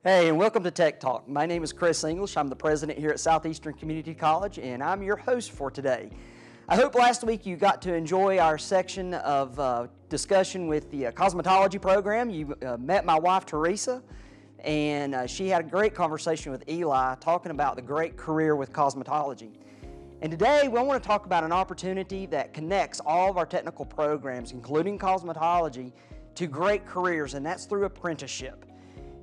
Hey, and welcome to Tech Talk. My name is Chris English. I'm the president here at Southeastern Community College, and I'm your host for today. I hope last week you got to enjoy our section of discussion with the cosmetology program. You met my wife, Teresa, and she had a great conversation with Eli talking about the great career with cosmetology. And today we want to talk about an opportunity that connects all of our technical programs, including cosmetology, to great careers, and that's through apprenticeship.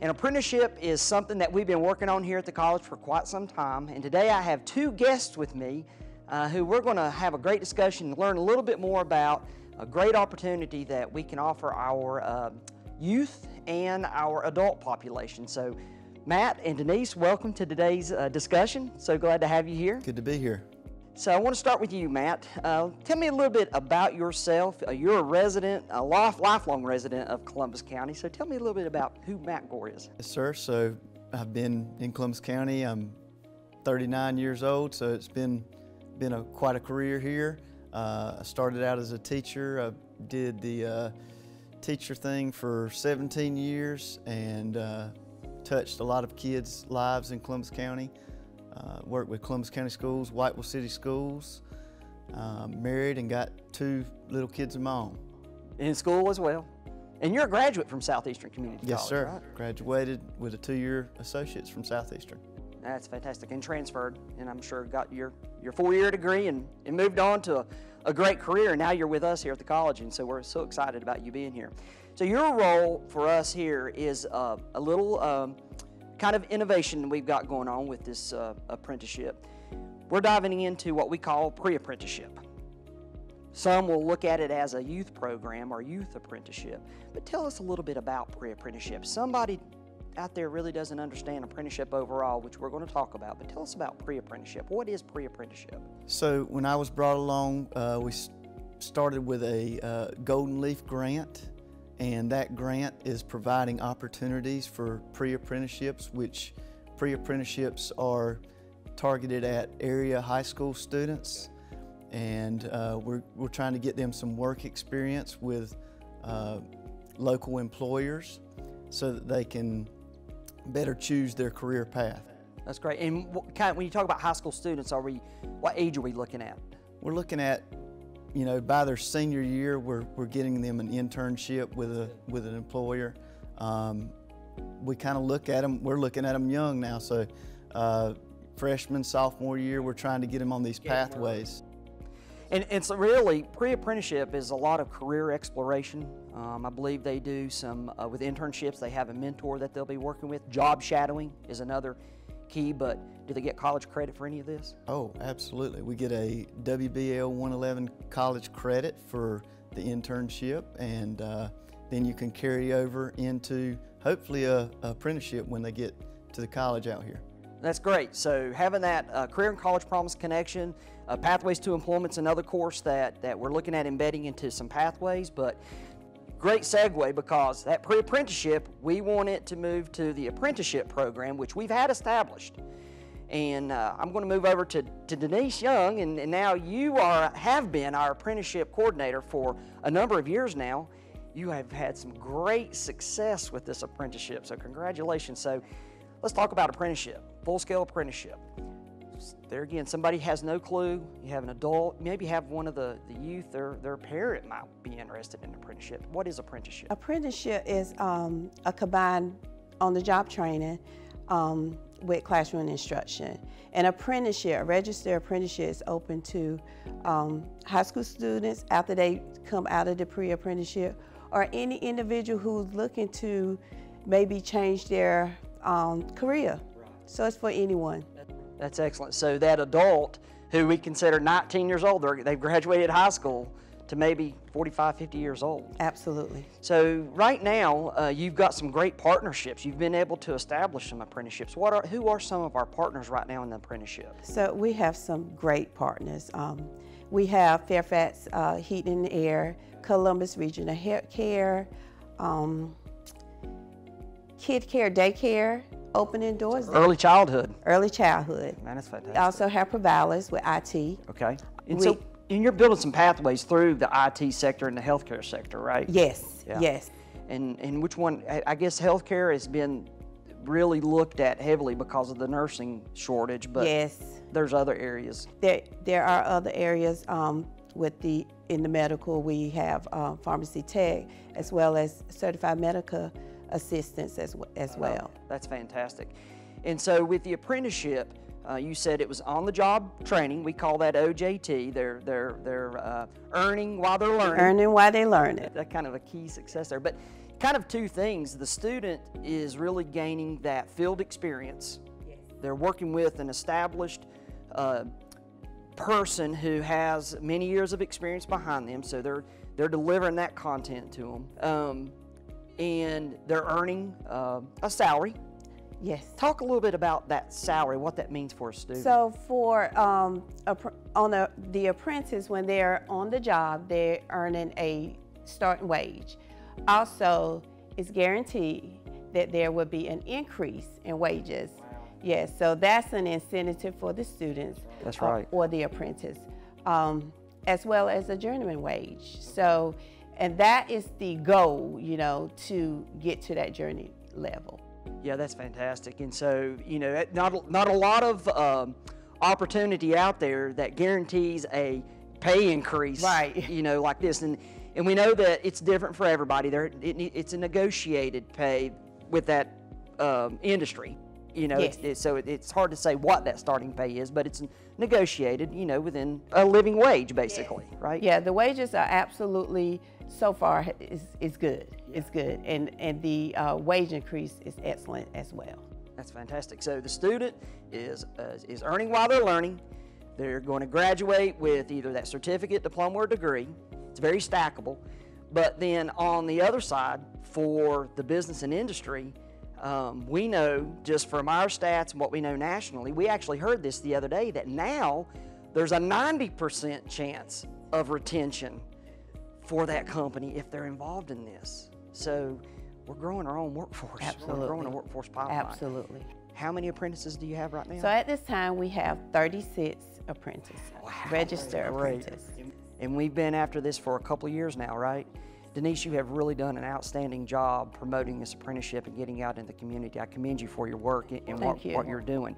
An apprenticeship is something that we've been working on here at the college for quite some time, and today I have two guests with me who we're going to have a great discussion and learn a little bit more about a great opportunity that we can offer our youth and our adult population. So Matt and Denise, welcome to today's discussion. So glad to have you here. Good to be here. So I want to start with you, Matt. Tell me a little bit about yourself. You're a resident, a lifelong resident of Columbus County. So tell me a little bit about who Matt Gore is. Yes, sir. So I've been in Columbus County. I'm 39 years old, so it's been quite a career here. I started out as a teacher. I did the teacher thing for 17 years and touched a lot of kids' lives in Columbus County. Worked with Columbus County Schools, Whiteville City Schools, married and got two little kids of my own. In school as well. And you're a graduate from Southeastern Community College, yes, sir. Right? Graduated with a 2-year associate's from Southeastern. That's fantastic. And transferred, and I'm sure got your 4-year degree and kind on to a great career. And now you're with us here at the college, and so we're so excited about you being here. So your role for us here is a little kind of innovation we've got going on with this apprenticeship. We're diving into what we call pre-apprenticeship. Some will look at it as a youth program or youth apprenticeship, but tell us a little bit about pre-apprenticeship. Somebody out there really doesn't understand apprenticeship overall, which we're going to talk about, but tell us about pre-apprenticeship. What is pre-apprenticeship? So when I was brought along, we started with a Golden Leaf grant. And that grant is providing opportunities for pre-apprenticeships, which pre-apprenticeships are targeted at area high school students. And we're trying to get them some work experience with local employers so that they can better choose their career path. That's great. And when you talk about high school students, what age are we looking at? We're looking at, by their senior year, we're getting them an internship with an employer. We kind of look at them, we're looking at them young now, so freshman, sophomore year, we're trying to get them on these pathways. And so really, pre-apprenticeship is a lot of career exploration. I believe they do some, with internships, they have a mentor that they'll be working with. Job shadowing is another key, but do they get college credit for any of this? Oh, absolutely. We get a WBL 111 college credit for the internship, and then you can carry over into hopefully a apprenticeship when they get to the college out here. That's great. So having that Career and College Promise connection, Pathways to Employment's another course that we're looking at embedding into some pathways, but great segue, because that pre-apprenticeship, we want it to move to the apprenticeship program, which we've had established. And I'm going to move over to Denise Young, and now you have been our apprenticeship coordinator for a number of years now. You have had some great success with this apprenticeship, so congratulations. So let's talk about apprenticeship, full-scale apprenticeship. There again, somebody has no clue. You have an adult, maybe have one of the youth, their parent might be interested in apprenticeship. What is apprenticeship? Apprenticeship is a combined on-the-job training with classroom instruction. An apprenticeship, a registered apprenticeship, is open to high school students after they come out of the pre-apprenticeship, or any individual who's looking to maybe change their career. Right. So it's for anyone. That's excellent. So that adult who we consider 19 years old, they've graduated high school, to maybe 45, 50 years old. Absolutely. So right now, you've got some great partnerships. You've been able to establish some apprenticeships. Who are some of our partners right now in the apprenticeship? So we have some great partners. We have Fairfax Heating and Air, Columbus Regional Health Care, Kid Care Daycare, opening doors. Early childhood. Early childhood. Man, that's fantastic. We also have providers with IT. Okay. And you're building some pathways through the IT sector and the healthcare sector, right? Yes, Yeah. yes. And which one, I guess healthcare has been really looked at heavily because of the nursing shortage, but yes, there's other areas. there are other areas in the medical. We have pharmacy tech as well as certified medical assistants as well. That's fantastic. And so with the apprenticeship, you said it was on-the-job training. We call that OJT. They're earning while they're learning. Earning while they learn it. That's kind of a key success there. But kind of two things. The student is really gaining that field experience. Yes. They're working with an established person who has many years of experience behind them, so they're delivering that content to them. And they're earning a salary. Yes. Talk a little bit about that salary, what that means for a student. So for the apprentice, when they're on the job, they're earning a starting wage. Also, it's guaranteed that there will be an increase in wages. Wow. Yes, so that's an incentive for the students. That's right. Or the apprentice, as well as a journeyman wage. So, and that is the goal, you know, to get to that journey level. Yeah, that's fantastic. And so, you know, not a lot of opportunity out there that guarantees a pay increase, right? You know, like this. And we know that it's different for everybody. It's a negotiated pay with that industry. You know, yes. So it's hard to say what that starting pay is, but it's negotiated, you know, within a living wage, basically, yes. Right? Yeah, the wages are absolutely, so far, is good. Yeah. It's good, and the wage increase is excellent as well. That's fantastic. So the student is earning while they're learning. They're going to graduate with either that certificate, diploma, or degree. It's very stackable. But then on the other side, for the business and industry, we know just from our stats and what we know nationally, we actually heard this the other day, that now there's a 90% chance of retention for that company if they're involved in this. So we're growing our own workforce. Absolutely. We're growing a workforce pipeline. Absolutely. How many apprentices do you have right now? So at this time we have 36 apprentices, wow, registered great. apprentices. And we've been after this for a couple of years now, right? Denise, you have really done an outstanding job promoting this apprenticeship and getting out in the community. I commend you for your work and what you're doing.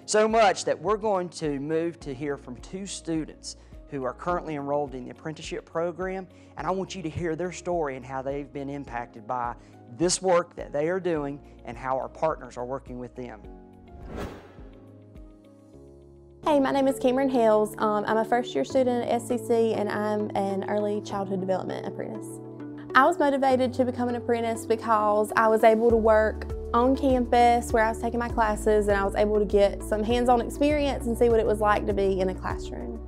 So much that we're going to move to hear from two students who are currently enrolled in the apprenticeship program, and I want you to hear their story and how they've been impacted by this work that they are doing and how our partners are working with them. Hey, my name is Cameron Hales. I'm a first-year student at SCC, and I'm an early childhood development apprentice. I was motivated to become an apprentice because I was able to work on campus where I was taking my classes, and I was able to get some hands-on experience and see what it was like to be in a classroom.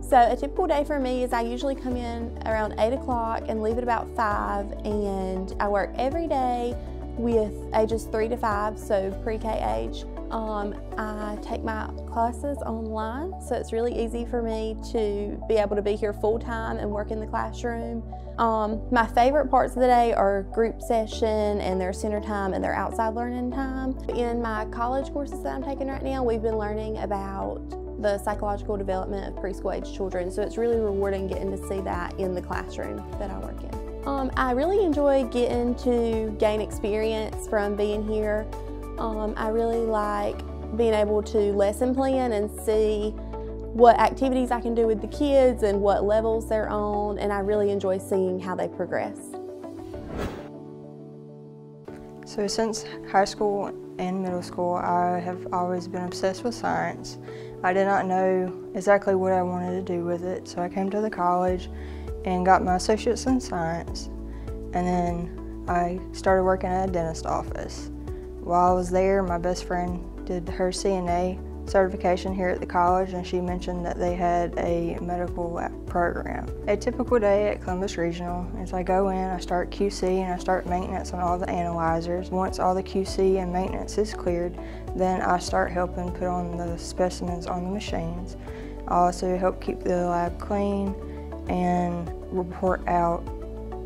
So a typical day for me is I usually come in around 8 o'clock and leave at about 5, and I work every day with ages 3 to 5, so pre-K age. I take my classes online, so it's really easy for me to be able to be here full-time and work in the classroom. My favorite parts of the day are group session and their center time and their outside learning time. In my college courses that I'm taking right now, we've been learning about the psychological development of preschool-age children, so it's really rewarding getting to see that in the classroom that I work in. I really enjoy getting to gain experience from being here. I really like being able to lesson plan and see what activities I can do with the kids and what levels they're on, and I really enjoy seeing how they progress. So since high school and middle school, I have always been obsessed with science. I did not know exactly what I wanted to do with it, so I came to the college and got my associates in science, and then I started working at a dentist office. While I was there, my best friend did her CNA certification here at the college, and she mentioned that they had a medical program. A typical day at Columbus Regional is I go in, I start QC, and I start maintenance on all the analyzers. Once all the QC and maintenance is cleared, then I start helping put on the specimens on the machines. I also help keep the lab clean and report out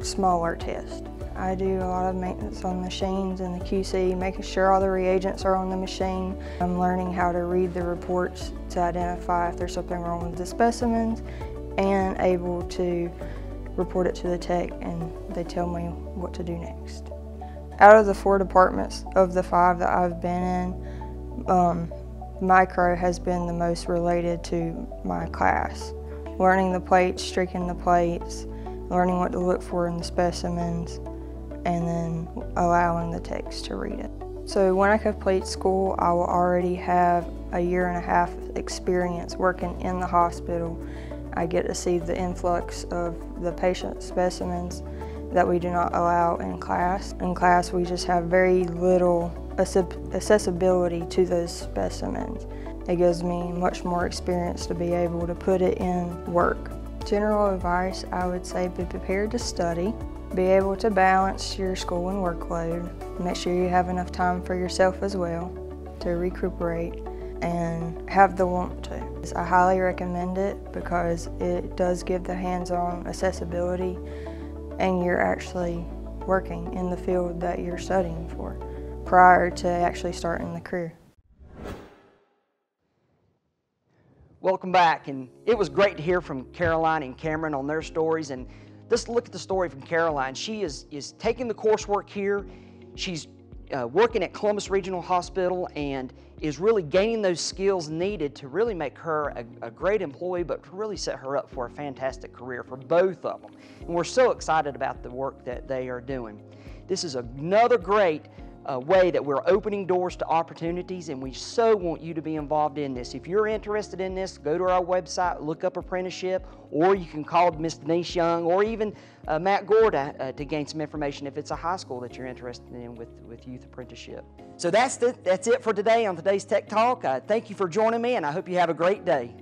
smaller tests. I do a lot of maintenance on machines and the QC, making sure all the reagents are on the machine. I'm learning how to read the reports to identify if there's something wrong with the specimens, and able to report it to the tech, and they tell me what to do next. Out of the 4 departments of the 5 that I've been in, micro has been the most related to my class. Learning the plates, streaking the plates, learning what to look for in the specimens, and then allowing the techs to read it. So when I complete school, I will already have a 1.5 years experience working in the hospital. I get to see the influx of the patient specimens that we do not allow in class. In class, we just have very little accessibility to those specimens. It gives me much more experience to be able to put it in work. General advice, I would say be prepared to study, be able to balance your school and workload, make sure you have enough time for yourself as well to recuperate, and have the want to. I highly recommend it because it does give the hands-on accessibility and you're actually working in the field that you're studying for prior to actually starting the career. Welcome back, and it was great to hear from Caroline and Cameron on their stories. And let's look at the story from Caroline. She is taking the coursework here. She's working at Columbus Regional Hospital and is really gaining those skills needed to really make her a great employee, but to really set her up for a fantastic career for both of them. And we're so excited about the work that they are doing. This is another great way that we're opening doors to opportunities, and we so want you to be involved in this. If you're interested in this, go to our website, look up apprenticeship, or you can call Miss Denise Young or even Matt Gore to gain some information if it's a high school that you're interested in with youth apprenticeship. So that's it for today on today's Tech Talk. Thank you for joining me, and I hope you have a great day.